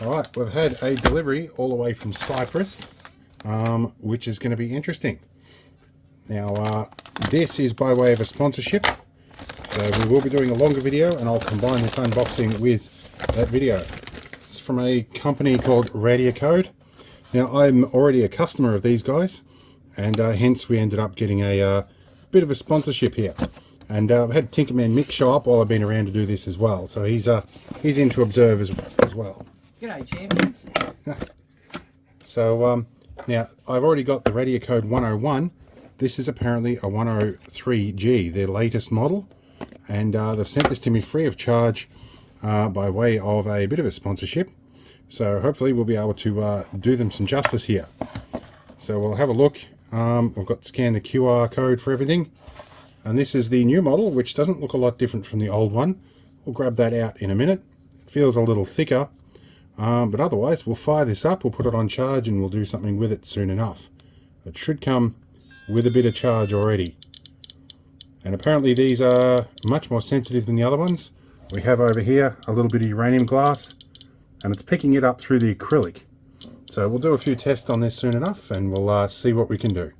Alright, we've had a delivery all the way from Cyprus, which is going to be interesting. Now, this is by way of a sponsorship, so we will be doing a longer video, and I'll combine this unboxing with that video. It's from a company called Radiocode. Now, I'm already a customer of these guys, and hence we ended up getting a bit of a sponsorship here. And I've had Tinkerman Mick show up while I've been around to do this as well, so he's in to observe as well. G'day, champions. So now I've already got the Radiocode 101. This is apparently a 103G, their latest model, and they've sent this to me free of charge by way of a bit of a sponsorship. So hopefully we'll be able to do them some justice here. So we'll have a look. We've got to scan the QR code for everything, and this is the new model, which doesn't look a lot different from the old one. We'll grab that out in a minute. It feels a little thicker, but otherwise we'll fire this up, we'll put it on charge, and we'll do something with it soon enough. It should come with a bit of charge already, and apparently these are much more sensitive than the other ones. We have over here a little bit of uranium glass, and it's picking it up through the acrylic. So we'll do a few tests on this soon enough, and we'll see what we can do.